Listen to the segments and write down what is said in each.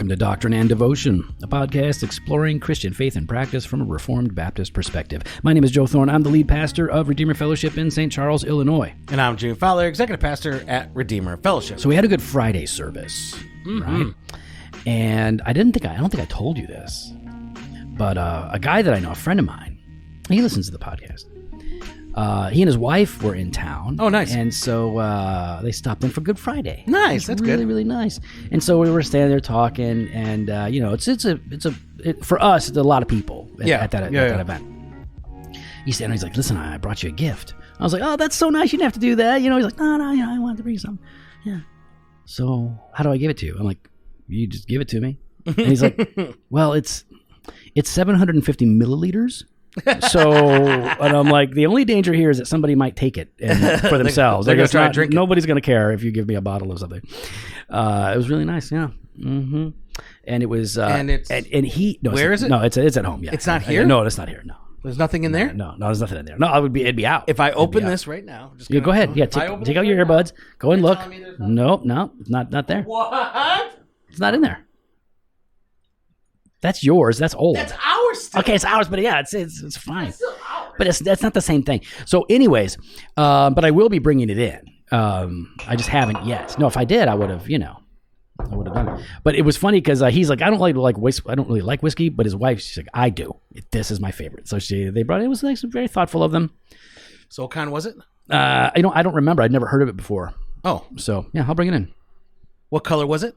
Welcome to Doctrine and Devotion, a podcast exploring Christian faith and practice from a Reformed Baptist perspective. My name is Joe Thorne. I'm the lead pastor of Redeemer Fellowship in St. Charles, Illinois. And I'm June Fowler, executive pastor at Redeemer Fellowship. So we had a Good Friday service, right? And I don't think I told you this, but a guy that I know, a friend of mine, he listens to the podcast. He and his wife were in town. Oh, nice. And so they stopped in for Good Friday. Nice, that's really, good. really nice. And so we were standing there talking, and for us, it's a lot of people at that event. He's like, "Listen, I brought you a gift." I was like, "Oh, that's so nice. You didn't have to do that." He's like, "No, I wanted to bring you something." Yeah. So how do I give it to you? I'm like, "You just give it to me." And he's like, "Well, it's 750 milliliters." So, and I'm like, the only danger here is that somebody might take it for themselves. They're going to try to drink it. Nobody's going to care if you give me a bottle of something. It was really nice, yeah. Mm-hmm. And it was, and it's, and he, no, where is it? No, it's at home. Yeah, it's not here. No, it's not here. No, there's nothing in there. No, there's nothing in there. No, it'd be out. If I open this right now, yeah, go ahead. Yeah, take out your earbuds. Go and look. No, it's not there. What? It's not in there. That's yours. That's old. That's ours still. Okay, it's ours, but yeah, it's fine. It's still ours. But that's not the same thing. So anyways, but I will be bringing it in. I just haven't yet. No, if I did, I would have, I would have done it. But it was funny because he's like, I don't really like whiskey, but his wife, she's like, I do. This is my favorite. So they brought it. It was like very thoughtful of them. So what kind was it? I don't remember. I'd never heard of it before. Oh, so yeah, I'll bring it in. What color was it?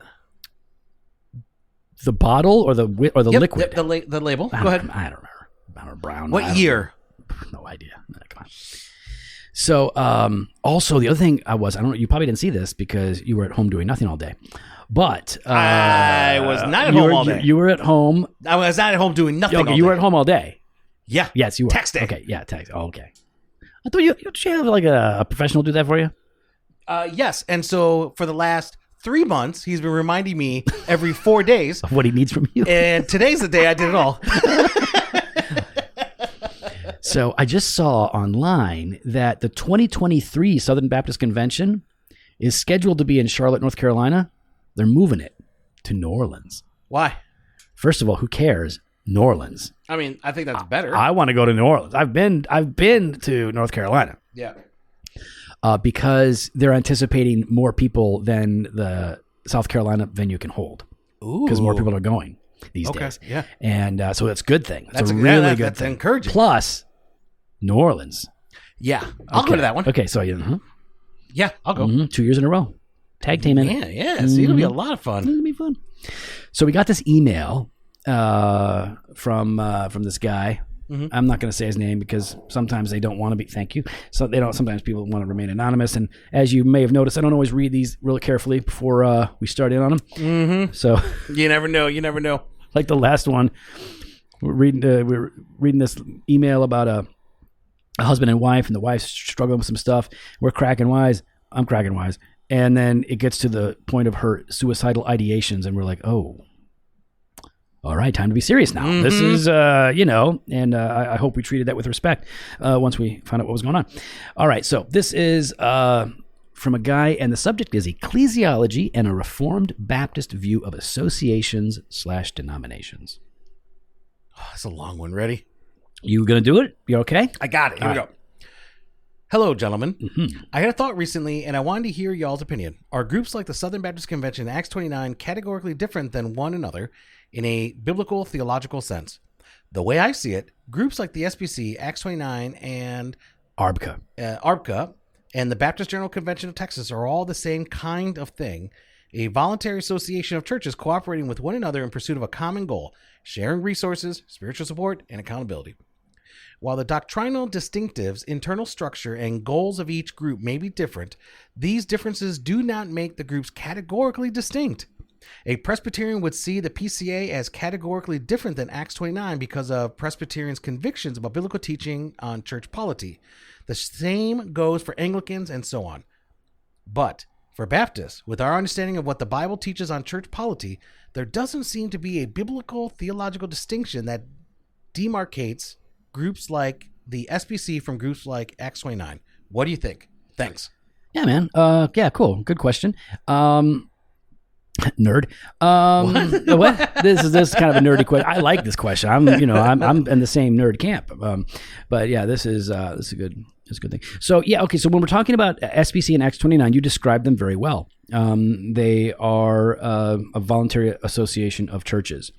The bottle or the liquid? The label. Go ahead. I don't remember. Brown. What year? No idea. Come on. So, also the other thing I don't know, you probably didn't see this because you were at home doing nothing all day, but I was not at home all day. You were at home. I was not at home doing nothing all day. You were at home all day. Yeah. Yes, you were. Texting. Okay. Yeah. Text. Oh, okay. I thought you have like a professional do that for you. Yes. And so for the last 3 months, he's been reminding me every 4 days of what he needs from you. And today's the day I did it all. So I just saw online that the 2023 Southern Baptist Convention is scheduled to be in Charlotte, North Carolina. They're moving it to New Orleans. Why? First of all, who cares? New Orleans. I mean, I think that's better. I want to go to New Orleans. I've been to North Carolina. Yeah. Because they're anticipating more people than the South Carolina venue can hold. Ooh. Because more people are going these days. Yeah. And so that's a good thing. That's a really good that's thing. Encouraging. Plus, New Orleans. Yeah. I'll go to that one. Okay, so yeah, I'll go. 2 years in a row. Tag team in it. Yeah. So it'll be a lot of fun. It'll be fun. So we got this email from this guy. Mm-hmm. I'm not going to say his name because sometimes they don't want to be. Thank you. So they don't. Sometimes people want to remain anonymous, and as you may have noticed, I don't always read these really carefully before we start in on them. Mm-hmm. So you never know. Like the last one, we're reading this email about a husband and wife, and the wife's struggling with some stuff. We're cracking wise. I'm cracking wise, and then it gets to the point of her suicidal ideations, and we're like, oh. All right, time to be serious now. Mm-hmm. This is, and I hope we treated that with respect once we found out what was going on. All right, so this is from a guy, and the subject is Ecclesiology and a Reformed Baptist View of Associations/Denominations. Oh, that's a long one. Ready? You going to do it? You okay? I got it. Here we go. Hello, gentlemen. Mm-hmm. I had a thought recently, and I wanted to hear y'all's opinion. Are groups like the Southern Baptist Convention and Acts 29 categorically different than one another in a biblical theological sense? The way I see it, groups like the SBC, Acts 29, and ARBCA, and the Baptist General Convention of Texas are all the same kind of thing, a voluntary association of churches cooperating with one another in pursuit of a common goal, sharing resources, spiritual support, and accountability. While the doctrinal distinctives, internal structure, and goals of each group may be different, these differences do not make the groups categorically distinct. A Presbyterian would see the PCA as categorically different than Acts 29 because of Presbyterians' convictions about biblical teaching on church polity. The same goes for Anglicans and so on. But for Baptists, with our understanding of what the Bible teaches on church polity, there doesn't seem to be a biblical theological distinction that demarcates groups like the SBC from groups like Acts 29. What do you think? Thanks. Yeah, man. Yeah, cool. Good question. Nerd. What? This is kind of a nerdy question. I like this question. I'm in the same nerd camp. But yeah, this is a good thing. So yeah, okay. So when we're talking about SBC and Acts 29, you described them very well. They are a voluntary association of churches,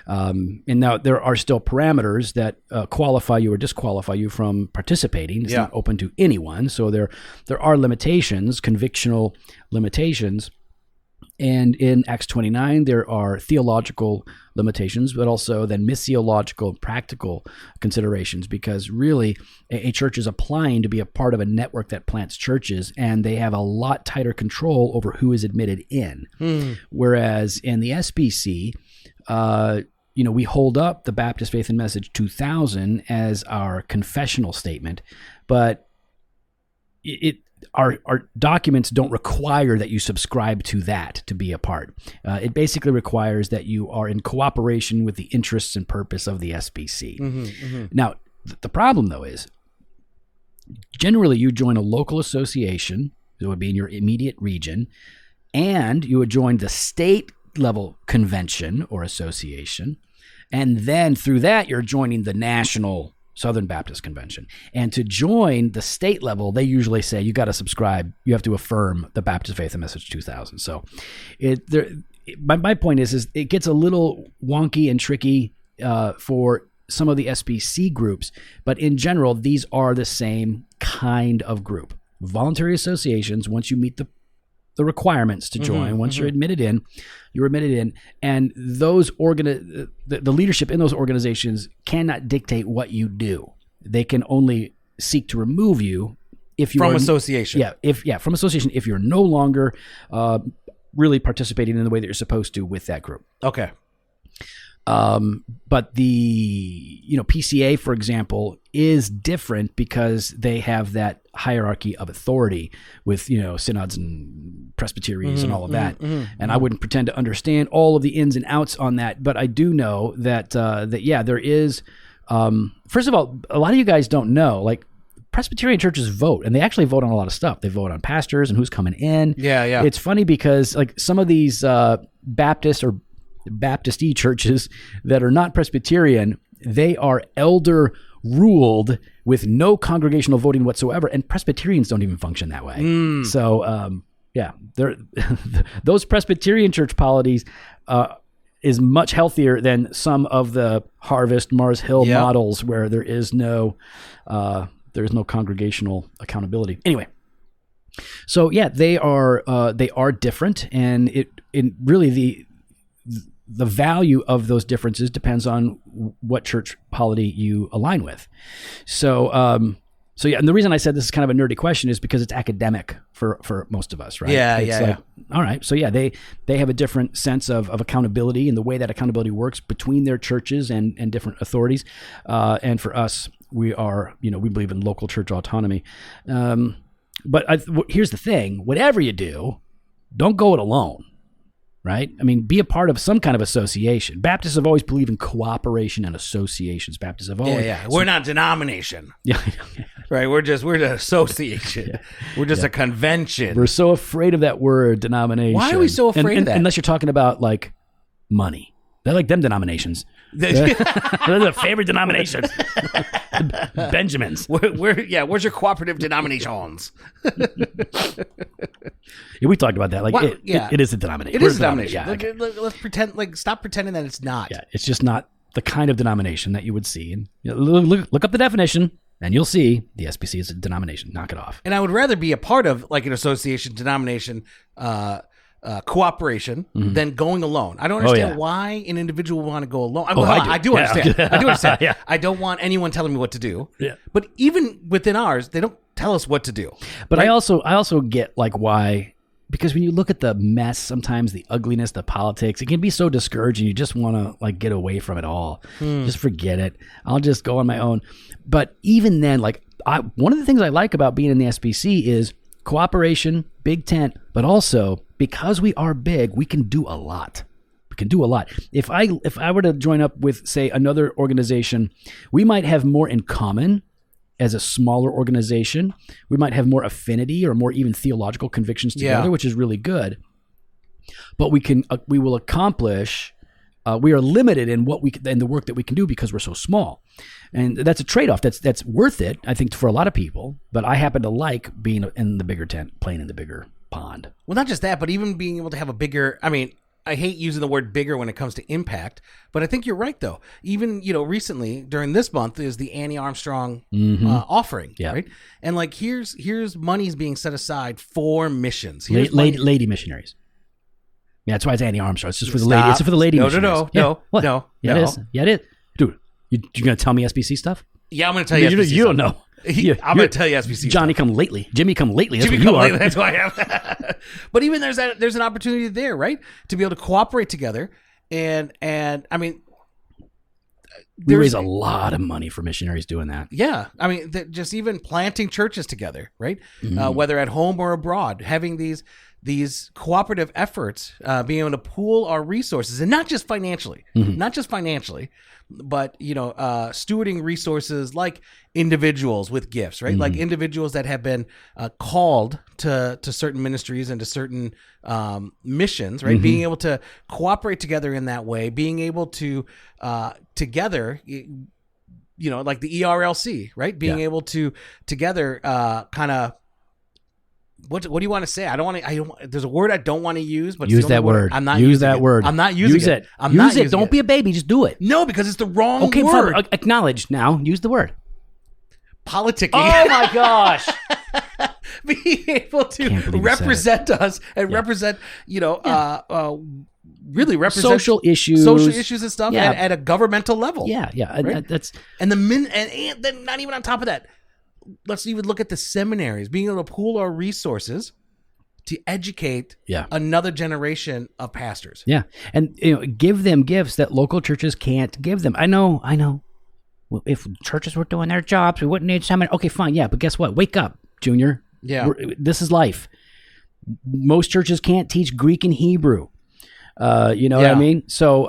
and now there are still parameters that qualify you or disqualify you from participating. It's not open to anyone. So there are limitations, convictional limitations. And in Acts 29, there are theological limitations, but also then missiological and practical considerations, because really a church is applying to be a part of a network that plants churches, and they have a lot tighter control over who is admitted in. Whereas in the SBC, we hold up the Baptist Faith and Message 2000 as our confessional statement, but our documents don't require that you subscribe to that to be a part. It basically requires that you are in cooperation with the interests and purpose of the SBC. Now, the problem, though, is generally you join a local association, it would be in your immediate region, and you would join the state level convention or association, and then through that you're joining the national Southern Baptist Convention. And to join the state level, they usually say you got to subscribe, you have to affirm the Baptist Faith and Message 2000. So my point is it gets a little wonky and tricky for some of the SBC groups, but in general, these are the same kind of group. Voluntary associations, once you meet the requirements to join, once you're admitted in, and those the leadership in those organizations cannot dictate what you do. They can only seek to remove you if you from association. From association, if you're no longer really participating in the way that you're supposed to with that group. Okay. But the PCA, for example, is different because they have that hierarchy of authority with synods and presbyteries and all of that. And I wouldn't pretend to understand all of the ins and outs on that, but I do know that there is. First of all, a lot of you guys don't know, like, Presbyterian churches vote, and they actually vote on a lot of stuff. They vote on pastors and who's coming in. Yeah. It's funny because like some of these Baptist or Baptist-y churches that are not Presbyterian, they are elder ruled with no congregational voting whatsoever, and Presbyterians don't even function that way. So those Presbyterian church polities is much healthier than some of the Harvest, Mars Hill models where there is no congregational accountability. Anyway, so they are different, and it really the value of those differences depends on what church polity you align with. So and the reason I said this is kind of a nerdy question is because it's academic for most of us, right? Yeah. All right. So they have a different sense of accountability and the way that accountability works between their churches and different authorities. And for us, we are, we believe in local church autonomy. But here's the thing: whatever you do, don't go it alone. Right? I mean, be a part of some kind of association. Baptists have always believed in cooperation and associations. Baptists have always... We're not denomination. Yeah. Right? We're an association. We're just a convention. We're so afraid of that word, denomination. Why are we so afraid of that? Unless you're talking about, like, money. They're like them denominations. They're the favorite denominations. Benjamins. Where's your cooperative denominations? We talked about that. Like, it is a denomination. It is a denomination. Yeah, let's pretend. Like, stop pretending that it's not. Yeah, it's just not the kind of denomination that you would see. And look up the definition, and you'll see the SBC is a denomination. Knock it off. And I would rather be a part of like an association, denomination, cooperation than going alone. I don't understand why an individual would want to go alone. I do understand. I do understand. Yeah. I don't want anyone telling me what to do. Yeah. But even within ours, they don't tell us what to do. But right? I also get like why, because when you look at the mess, sometimes the ugliness, the politics, it can be so discouraging. You just want to like get away from it all. Just forget it. I'll just go on my own. But even then, like one of the things I like about being in the SBC is cooperation, big tent, but also because we are big, we can do a lot. We can do a lot. If I were to join up with, say, another organization, we might have more in common as a smaller organization. We might have more affinity or more even theological convictions together, which is really good. but we will accomplish. We are limited in in the work that we can do because we're so small, and that's a trade-off. That's worth it, I think, for a lot of people. But I happen to like being in the bigger tent, playing in the bigger pond. Well, not just that, but even being able to have a bigger. I mean, I hate using the word bigger when it comes to impact, but I think you're right though. Even recently during this month is the Annie Armstrong offering, right? And like here's money's being set aside for missions. Here's lady missionaries. Yeah, that's why it's Annie Armstrong. It's just for the lady. It's for the lady. No. Yeah, it is. Yeah, it is. Dude, you gonna tell me SBC stuff? Yeah, I'm gonna tell you. You don't know. I'm gonna tell you SBC. Johnny come lately. Jimmy come lately. That's Jimmy what you come are. lately. That's who I am. But even there's an opportunity there, right? To be able to cooperate together, and I mean, we raise a lot of money for missionaries doing that. Yeah, I mean, just even planting churches together, right? Whether at home or abroad, having these cooperative efforts, being able to pool our resources, and not just financially, but stewarding resources like individuals with gifts, right? Like individuals that have been called to certain ministries and to certain missions, right? Being able to cooperate together in that way, being able to together, like the ERLC, right? Being able to together kind of. What do you want to say? I don't. There's a word I don't want to use, but use that word. I'm not use that word. I'm not using it. Use it. Don't be a baby. Just do it. No, because it's the wrong word. Fine. Acknowledge now. Use the word. Politicking. Oh my gosh. Being able to represent us and represent, really represent social issues and stuff at a governmental level. Yeah, right? That's and then not even on top of that. Let's even look at the seminaries, being able to pool our resources to educate another generation of pastors. Yeah. And give them gifts that local churches can't give them. I know. Well, if churches were doing their jobs, we wouldn't need seminary. Okay, fine. Yeah, but guess what? Wake up, Junior. Yeah. This is life. Most churches can't teach Greek and Hebrew. What I mean? So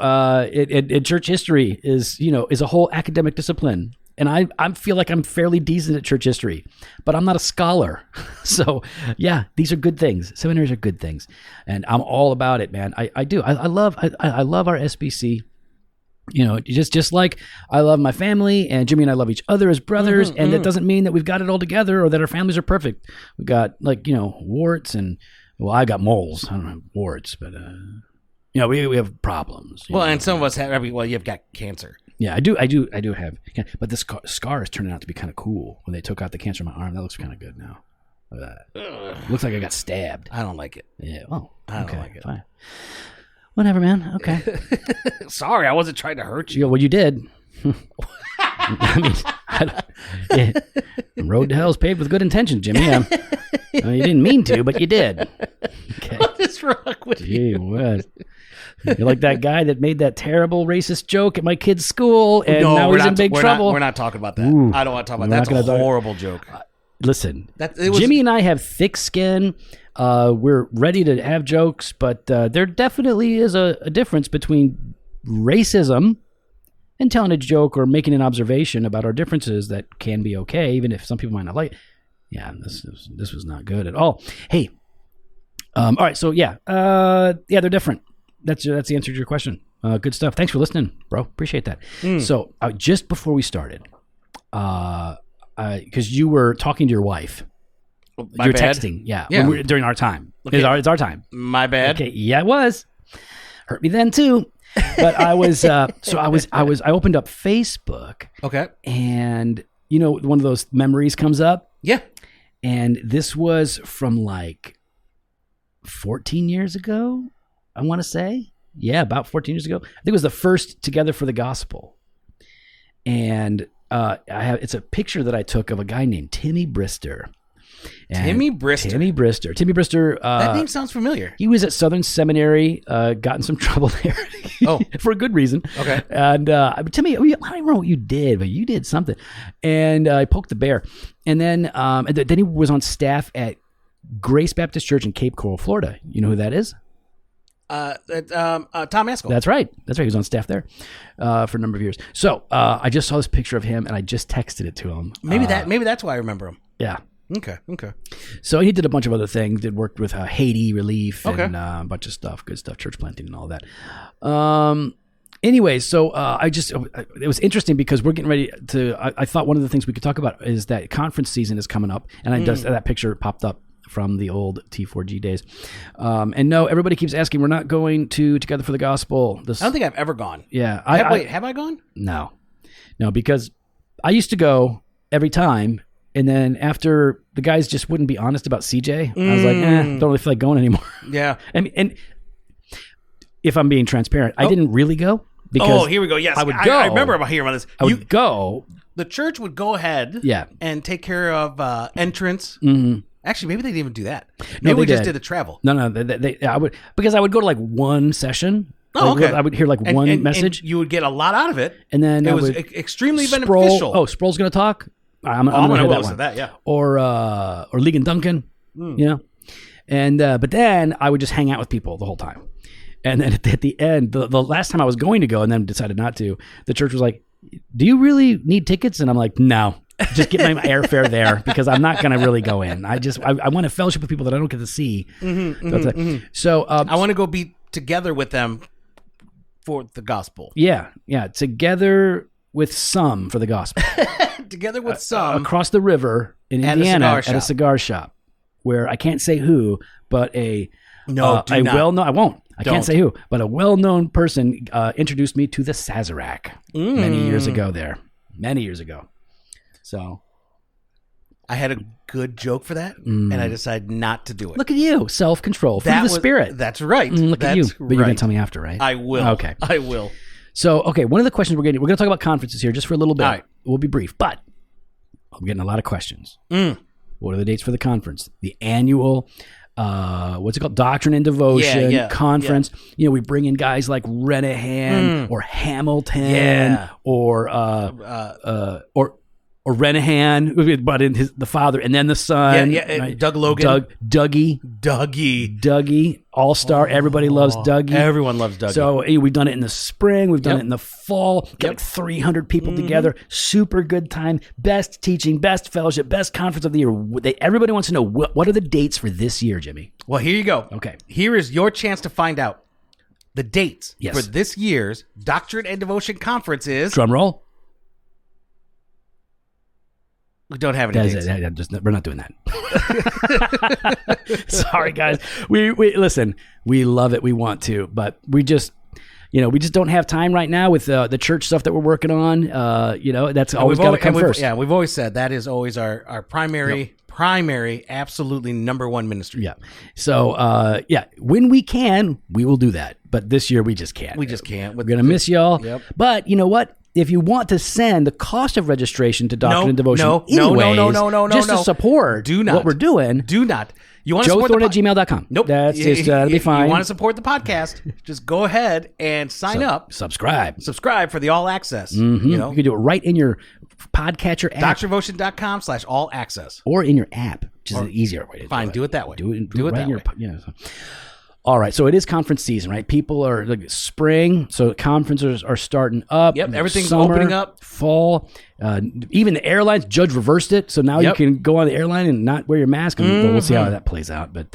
church history is a whole academic discipline. And I feel like I'm fairly decent at church history, but I'm not a scholar. So, yeah, these are good things. Seminaries are good things, and I'm all about it, man. I do. I love our SBC. Just like I love my family, and Jimmy and I love each other as brothers, and that doesn't mean that we've got it all together or that our families are perfect. We got warts, and I got moles. I don't have warts, but we have problems. And some of us have. You've got cancer. Yeah, I do have, but this scar is turning out to be kind of cool. When they took out the cancer in my arm, that looks kind of good now. Looks like I got stabbed. I don't like it. Yeah, well, I don't like it. Fine. Whatever, man. Okay. Sorry, I wasn't trying to hurt you. Well, you did. Road to hell is paved with good intentions, Jimmy. You didn't mean to, but you did. Okay. What is wrong with you? What? You're like that guy that made that terrible racist joke at my kid's school, and now he's in big trouble. We're not talking about that. Ooh, I don't want to talk about that. That's a horrible joke. Listen, Jimmy and I have thick skin. We're ready to have jokes, but there definitely is a difference between racism and telling a joke or making an observation about our differences that can be okay, even if some people might not like it. Yeah, this was not good at all. Hey, all right, so they're different. That's the answer to your question. Good stuff. Thanks for listening, bro. Appreciate that. So just before we started, because you were talking to your wife. You were texting. Yeah. During our time. Okay. It's our time. My bad. Okay. Yeah, it was. Hurt me then too. But I was, I opened up Facebook. Okay. And, one of those memories comes up. Yeah. And this was from like 14 years ago. I want to say, about 14 years ago. I think it was the first Together for the Gospel, and it's a picture that I took of a guy named Timmy Brister. Timmy Brister. That name sounds familiar. He was at Southern Seminary, got in some trouble there. For a good reason. Okay. And Timmy, I don't remember what you did, but you did something. And I poked the bear. And then then he was on staff at Grace Baptist Church in Cape Coral, Florida. You know who that is? Tom Askell. That's right. He was on staff there for a number of years. So I just saw this picture of him, and I just texted it to him. Maybe that's why I remember him. Yeah. Okay. So he did a bunch of other things. Worked with Haiti Relief Okay. and a bunch of stuff, good stuff, church planting and all that. Anyway, so it was interesting because we're getting ready to. I thought one of the things we could talk about is that conference season is coming up, and that picture popped up from the old T4G days. And no, everybody keeps asking. We're not going to Together for the Gospel. I don't think I've ever gone. Yeah. Have I gone? No, because I used to go every time. And then after the guys just wouldn't be honest about CJ, I was like, don't really feel like going anymore. Yeah. And if I'm being transparent, I didn't really go because here we go. Yes. I would go. I remember about hearing about this. I would go. The church would go ahead and take care of entrance. Mm-hmm. Actually, maybe they didn't even do that. No, Maybe we just did. did the travel. No, I would, because I would go to like one session. Oh, okay. I would hear like one message. And you would get a lot out of it. And then it was extremely beneficial. Oh, Sproul's going to talk? I'm going to to hear listen to that, yeah. Or Ligon Duncan, you know? And but then I would just hang out with people the whole time. And then at the end, the last time I was going to go and then decided not to, the church was like, do you really need tickets? And I'm like, no, just get my airfare there because I'm not going to really go in. I want to fellowship with people that I don't get to see. So I want to go be together with them for the gospel. Yeah. Together with some for the gospel. Together with some. Across the river in Indiana at a cigar shop where I can't say who, but I won't. I can't say who, but a well-known person introduced me to the Sazerac many years ago there. Many years ago. So I had a good joke for that, and I decided not to do it. Look at you. Self-control. Fruit of the Spirit. That's right. Look at you. But you're going to tell me after, right? I will. Okay. I will. So, one of the questions we're going to talk about conferences here just for a little bit. All right. We'll be brief, but I'm getting a lot of questions. What are the dates for the conference? The annual, what's it called? Doctrine and Devotion conference. Yeah. You know, we bring in guys like Renahan or Hamilton or Renahan, but in the father and then the son. Right? Doug Logan. Dougie. All-star. Everybody loves Dougie. Everyone loves Dougie. So we've done it in the spring. We've done it in the fall. Get like 300 people together. Super good time. Best teaching, best fellowship, best conference of the year. Everybody wants to know, what are the dates for this year, Jimmy? Well, here you go. Okay. Here is your chance to find out. The dates for this year's Doctrine and Devotion conference is... Drum roll. We don't have any dates. We're not doing that. Sorry, guys. We listen. We love it. We want to, but we just don't have time right now with the church stuff that we're working on. That's always got to come first. Yeah, we've always said that is always our primary, absolutely number one ministry. Yeah. So when we can, we will do that. But this year we just can't. We just can't. We're gonna miss y'all. Yep. But you know what? If you want to send the cost of registration to Doctrine and Devotion, no, just to support what we're doing, do not. You want to support JoeThorne@gmail.com. Nope. That's just that'll be fine. You want to support the podcast? Just go ahead and sign up. Subscribe for the all access. Mm-hmm. You can do it right in your podcatcher app. DoctrineDevotion.com/all access. Or in your app, which is an easier way to do it. Fine, do it that way. Do it right that in way. All right, so it is conference season, right? People are like spring, so conferences are starting up. Yep, everything's summer, opening up. Fall, even the airlines. Judge reversed it, so now you can go on the airline and not wear your mask. We'll see how that plays out. But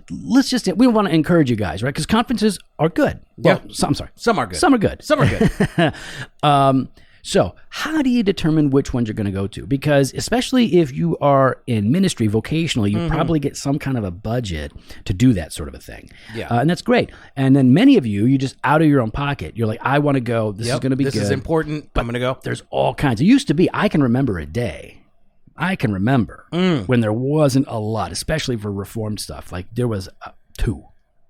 let's just we want to encourage you guys, right? Because conferences are good. Well, some are good. Some are good. So how do you determine which ones you're going to go to? Because especially if you are in ministry, vocational, you probably get some kind of a budget to do that sort of a thing. Yeah. And that's great. And then many of you just out of your own pocket, you're like, I want to go. This is going to be good. This is important. I'm going to go. There's all kinds. It used to be, I can remember a day. When there wasn't a lot, especially for Reformed stuff. Like there was two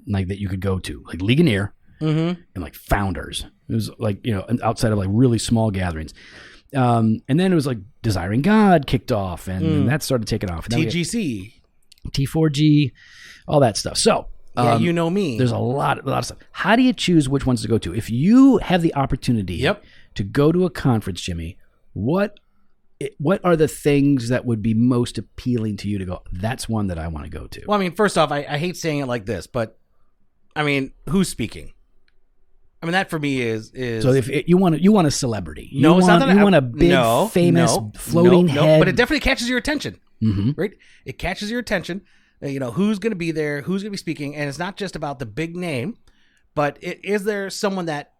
like that you could go to, like Ligonier and like Founders. It was like, outside of like really small gatherings. And then it was like Desiring God kicked off and that started taking off. TGC. T4G, all that stuff. So, you know me. There's a lot of stuff. How do you choose which ones to go to? If you have the opportunity to go to a conference, Jimmy, what are the things that would be most appealing to you to go, that's one that I want to go to? Well, I mean, first off, I hate saying it like this, but I mean, who's speaking? I mean, that for me is So if you want a celebrity, no, it's not that you want a big, famous, floating head, but it definitely catches your attention, Mm-hmm. right? It catches your attention. Who's going to be there, who's going to be speaking, and it's not just about the big name, but is there someone that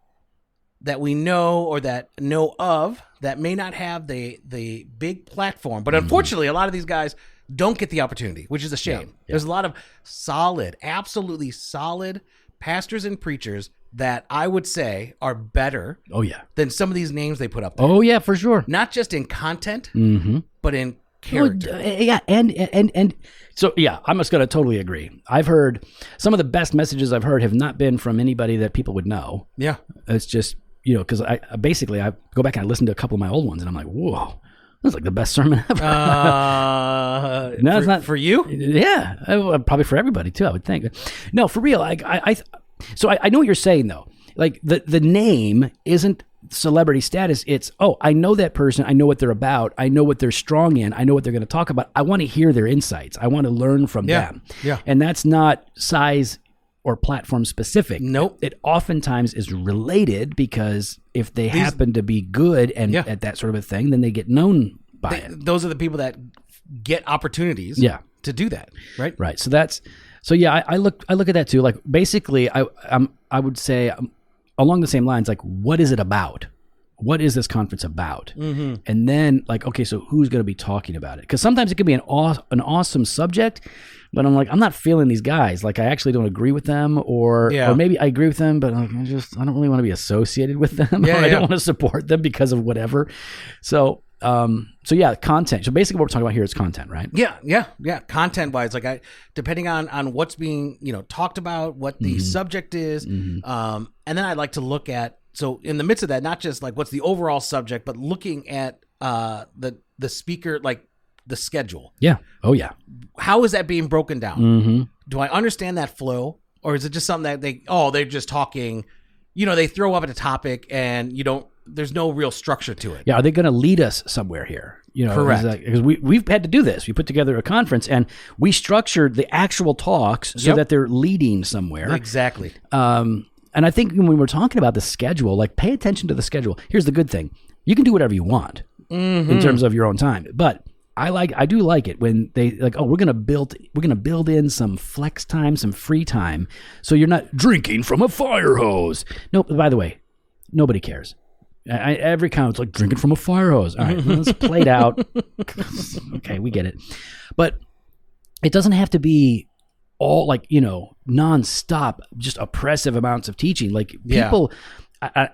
we know or that know of that may not have the big platform, but unfortunately, a lot of these guys don't get the opportunity, which is a shame. Yeah. There's a lot of absolutely solid pastors and preachers that I would say are better than some of these names they put up there. Oh, yeah, for sure. Not just in content, Mm-hmm. but in character. Yeah, and so, yeah, I'm just going to totally agree. I've heard some of the best messages I've heard have not been from anybody that people would know. Yeah. It's just, because I go back and I listen to a couple of my old ones, and I'm like, whoa. That's like the best sermon ever. No, it's not for you. Yeah, probably for everybody too. I would think. No, for real. So I know what you're saying though. Like the name isn't celebrity status. It's I know that person. I know what they're about. I know what they're strong in. I know what they're going to talk about. I want to hear their insights. I want to learn from them. Yeah. And that's not size or platform specific. Nope. It oftentimes is related because if they happen to be good and at that sort of a thing, then they get known by it. Those are the people that get opportunities to do that, right? Right. So yeah, I look at that too. Like basically I would say along the same lines, like what is it about? What is this conference about? Mm-hmm. And then like, okay, so who's going to be talking about it? Because sometimes it could be an awesome subject, but I'm like, I'm not feeling these guys. Like I actually don't agree with them, or maybe I agree with them, but like, I don't really want to be associated with them, or I don't want to support them because of whatever. So yeah, content. So basically what we're talking about here is content, right? Yeah. Content wise, like depending on what's being, talked about, what the subject is. And then I like to look at, so in the midst of that, not just like what's the overall subject, but looking at the speaker, like the schedule. Yeah. Oh yeah. How is that being broken down? Mm-hmm. Do I understand that flow, or is it just something that they're just talking, they throw up at a topic and there's no real structure to it. Yeah. Are they going to lead us somewhere here? Correct. Because we've had to do this. We put together a conference and we structured the actual talks so that they're leading somewhere. Exactly. And I think when we're talking about the schedule, like pay attention to the schedule. Here's the good thing. You can do whatever you want in terms of your own time. But I do like it when they like, we're gonna build in some flex time, some free time, so you're not drinking from a fire hose. No, by the way, nobody cares. Every count's like drinking from a fire hose. All right, let's play it out. Okay, we get it. But it doesn't have to be all like, nonstop, just oppressive amounts of teaching. Like people,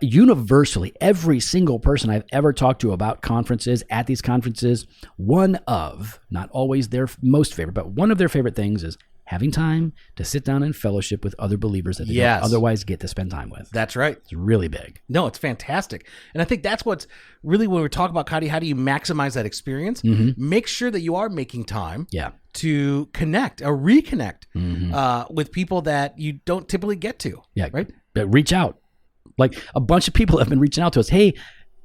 universally, every single person I've ever talked to about conferences, at these conferences, one of, not always their most favorite, but one of their favorite things is having time to sit down and fellowship with other believers that they don't otherwise get to spend time with. That's right. It's really big. No, it's fantastic. And I think that's what's really, when we talk about how do you maximize that experience, make sure that you are making time to connect or reconnect with people that you don't typically get to. Yeah. Right. But reach out. Like a bunch of people have been reaching out to us. Hey,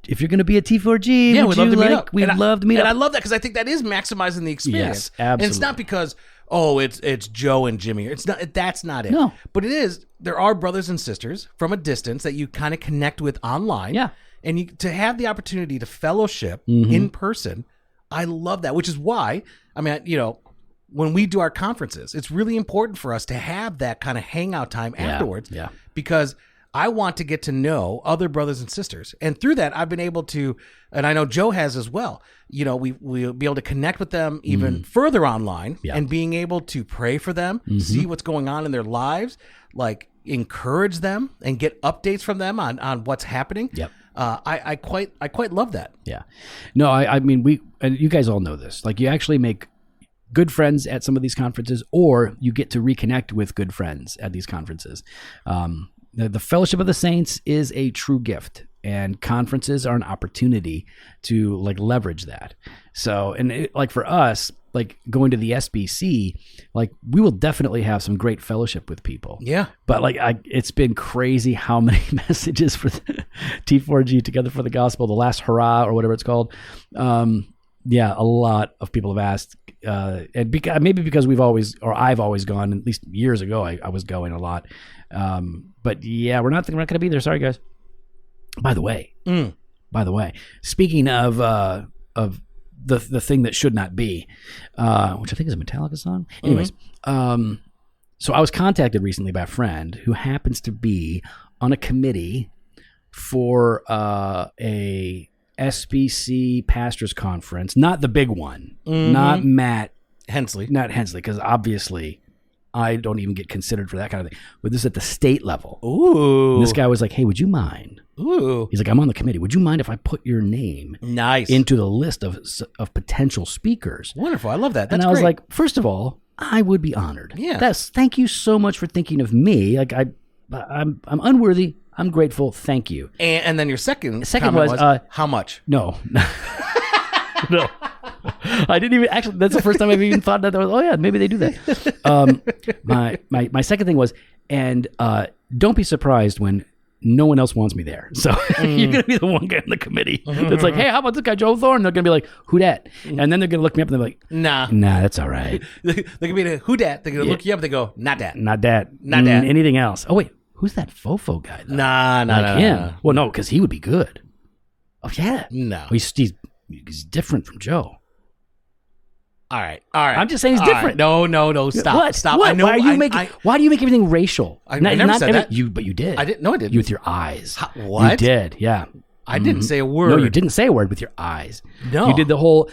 if you're going to be at T4G, we'd love to meet up. We'd love to meet up. And I love that because I think that is maximizing the experience. Yes, absolutely. And it's not because, it's Joe and Jimmy. It's not. That's not it. No. But it is. There are brothers and sisters from a distance that you kind of connect with online. Yeah. And to have the opportunity to fellowship in person, I love that. Which is why, when we do our conferences, it's really important for us to have that kind of hangout time afterwards. Yeah. Because I want to get to know other brothers and sisters. And through that, I've been able to, and I know Joe has as well, we'll be able to connect with them even further online and being able to pray for them, see what's going on in their lives, like encourage them and get updates from them on what's happening. Yep. I quite love that. Yeah. No, I mean, and you guys all know this, like you actually make good friends at some of these conferences, or you get to reconnect with good friends at these conferences. The fellowship of the saints is a true gift, and conferences are an opportunity to like leverage that. So, and like for us, like going to the SBC, like we will definitely have some great fellowship with people. Yeah. But like it's been crazy how many messages for the T4G Together for the Gospel, the last hurrah or whatever it's called. A lot of people have asked, and maybe because I've always gone, at least years ago, I was going a lot. But yeah, we're not going to be there. Sorry, guys. By the way, speaking of the thing that should not be, which I think is a Metallica song. Anyways, so I was contacted recently by a friend who happens to be on a committee for a SBC pastors conference, not the big one, not Matt Hensley, because obviously I don't even get considered for that kind of thing. But this is at the state level. Ooh. And this guy was like, "Hey, would you mind?" Ooh. He's like, "I'm on the committee. Would you mind if I put your name into the list of potential speakers?" Wonderful. I love that. That's and I was great. like, first of all, I would be honored. Yeah. Thank you so much for thinking of me. Like I'm unworthy. I'm grateful. Thank you. And then your second was how much? No. No. I didn't even actually. That's the first time I've even thought that. Oh yeah, maybe they do that. My second thing was, and don't be surprised when no one else wants me there. So you're gonna be the one guy in the committee that's like, hey, how about this guy Joe Thorne? They're gonna be like, who dat? And then they're gonna look me up and they're like, nah, that's all right. They're gonna be who dat? They're gonna look you up. And they go, not that. Anything else? Oh wait, who's that Fofo guy? Though? Nah. him. Well, no, because he would be good. Oh yeah, no, he's different from Joe. All right. I'm just saying he's different. Right. No. Stop. What? Stop. What? I know. Why do you make everything racial? I never said that. But you did. I didn't. No, I didn't. You with your eyes. What? You did. Yeah. I didn't say a word. No, you didn't say a word with your eyes. No. You did the whole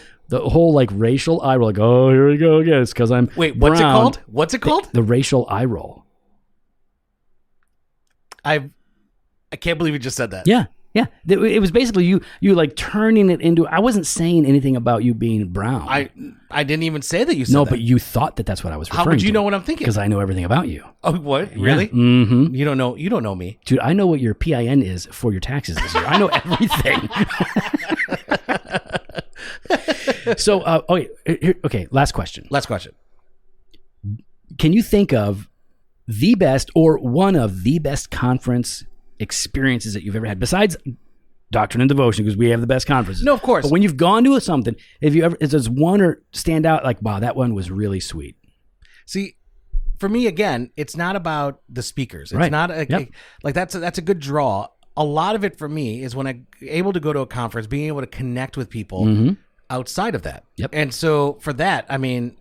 like racial eye roll. Like, oh, here we go again. It's because I'm Wait, what's brown. it called? What's it called? The racial eye roll. I can't believe you just said that. Yeah. Yeah, it was basically you like turning it into. I wasn't saying anything about you being brown. I didn't even say that you said that. No, but you thought that's what I was referring to. How would you know what I'm thinking? Because I know everything about you. Oh, what? Really? Yeah. Mm-hmm. You don't know me. Dude, I know what your PIN is for your taxes this year. I know everything. So, okay, last question. Can you think of the best or one of the best conference experiences that you've ever had besides Doctrine and Devotion, because we have the best conferences? No, of course. But when you've gone to something, does one or stand out like, wow, that one was really sweet? See, for me, again, it's not about the speakers. It's right. not like that's a good draw. A lot of it for me is when I'm able to go to a conference, being able to connect with people outside of that. Yep. And so for that, I mean,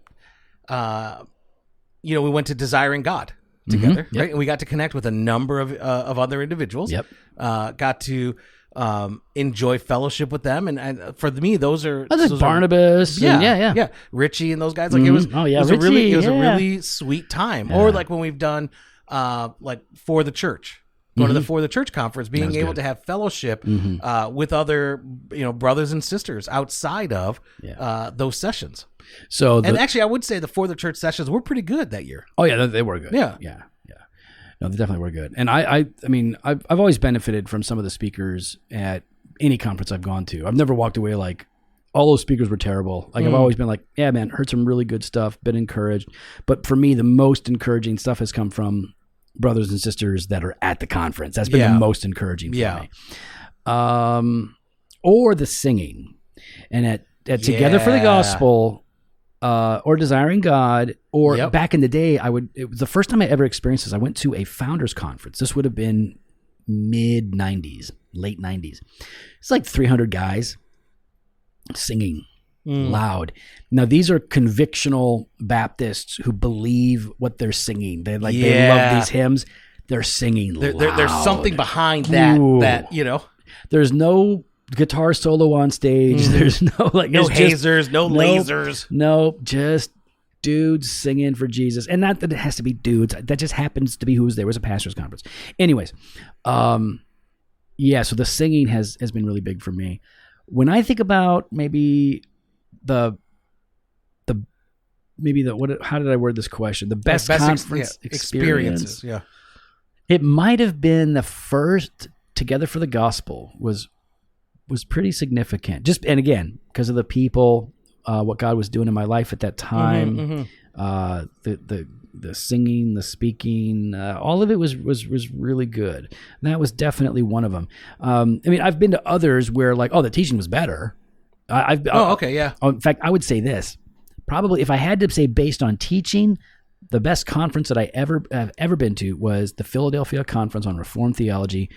we went to Desiring God together, right? And we got to connect with a number of other individuals. Yep. Got to enjoy fellowship with them, and for me, those are Barnabas. Yeah. Richie and those guys. Like it was a really sweet time. Yeah. Or like when we've done like For the Church. Going to the For the Church conference, being able to have fellowship with other brothers and sisters outside of those sessions. So actually, I would say the For the Church sessions were pretty good that year. Oh yeah, they were good. Yeah. No, they definitely were good. And I mean, I've always benefited from some of the speakers at any conference I've gone to. I've never walked away like all those speakers were terrible. Like I've always been like, yeah, man, heard some really good stuff, been encouraged. But for me, the most encouraging stuff has come from brothers and sisters that are at the conference. That's been the most encouraging for me. Or the singing, and at Together for the Gospel. Or Desiring God, or back in the day, it was the first time I ever experienced this. I went to a founders conference. This would have been mid 90s, late 90s. It's like 300 guys singing loud. Now, these are convictional Baptists who believe what they're singing. They love these hymns. They're singing loud. There's something behind that, There's no guitar solo on stage. There's no hazers, no lasers. No, just dudes singing for Jesus. And not that it has to be dudes. That just happens to be who's there. It was a pastor's conference. Anyways, so the singing has been really big for me. When I think about maybe how did I word this question? The best conference experiences. Yeah. It might have been the first Together for the Gospel was pretty significant. And again, because of the people, what God was doing in my life at that time, the singing, the speaking, all of it was really good. And that was definitely one of them. I mean, I've been to others where the teaching was better. In fact, I would say this: probably, if I had to say based on teaching, the best conference that have ever been to was the Philadelphia Conference on Reformed Theology,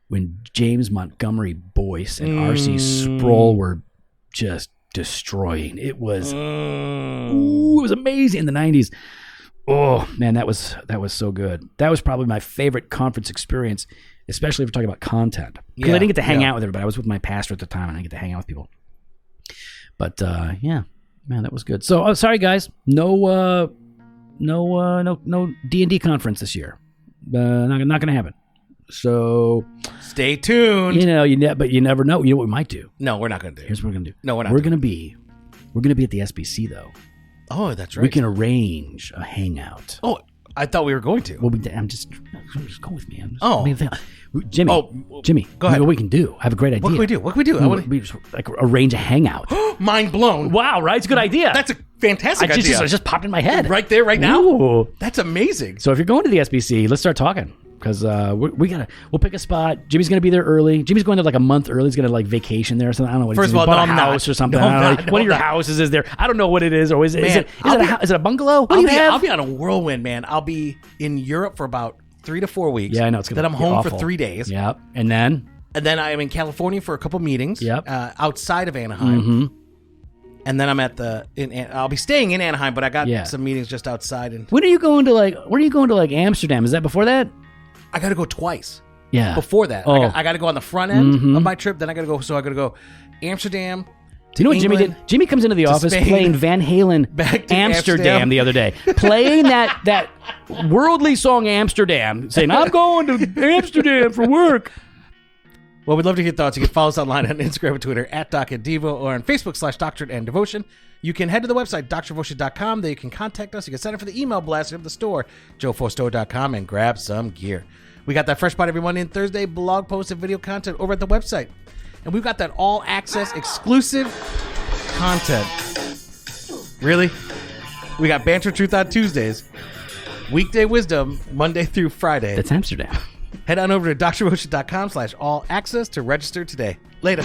when James Montgomery Boyce and R.C. Sproul were just destroying. It was amazing in the 90s. Oh man, that was so good. That was probably my favorite conference experience, especially if we're talking about content. Because I didn't get to hang out with everybody. I was with my pastor at the time, and I didn't get to hang out with people. But yeah, man, that was good. So sorry guys, no D&D conference this year. Not going to happen. So stay tuned. But you never know. You know what we might do? No, we're not going to do. Here's what we're going to do. No, we're not. We're going to be at the SBC though. Oh, that's right. We can arrange a hangout. Oh, I thought we were going to. Well, just go with me. Jimmy. Jimmy, go ahead. What we can do? I have a great idea. What can we do? We just arrange a hangout. Mind blown. Wow, right? It's a good idea. That's a fantastic idea. It just popped in my head. Right there, right now? Ooh. That's amazing. So if you're going to the SBC, let's start talking. Because we'll pick a spot. Jimmy's going to be there early. Jimmy's going to like a month early. He's going to vacation there or something. I don't know what First of all, bought a house or something. One of your houses is there. I don't know what it is. Or is it a bungalow? What do you have? I'll be on a whirlwind, man. I'll be in Europe for about 3 to 4 weeks. Yeah, I know. It's then I'm home for 3 days. Yep. And then I'm in California for a couple meetings. Yep. Outside of Anaheim. Mm-hmm. And then I'm I'll be staying in Anaheim, but I got some meetings just outside. And when are you going to Amsterdam? Is that before that? I got to go twice. Yeah. Before that, I got to go on the front end of my trip. Then I got to go. So I got to go Amsterdam. Do you know what England, Jimmy did? Jimmy comes into the office Spain, playing Van Halen back to Amsterdam the other day, playing that worldly song Amsterdam, saying I'm going to Amsterdam for work. Well, we'd love to get thoughts. You can follow us online on Instagram and Twitter @DocAndDevo or on Facebook /Doctorate and Devotion. You can head to the website, drdevotion.com. There you can contact us. You can sign up for the email blast of the store, joefostore.com, and grab some gear. We got that fresh spot every Monday and Thursday, blog posts and video content over at the website. And we've got that all-access exclusive content. Really? We got Banter Truth on Tuesdays, Weekday Wisdom Monday through Friday. That's Amsterdam. Head on over to drdevotion.com /all-access to register today. Later.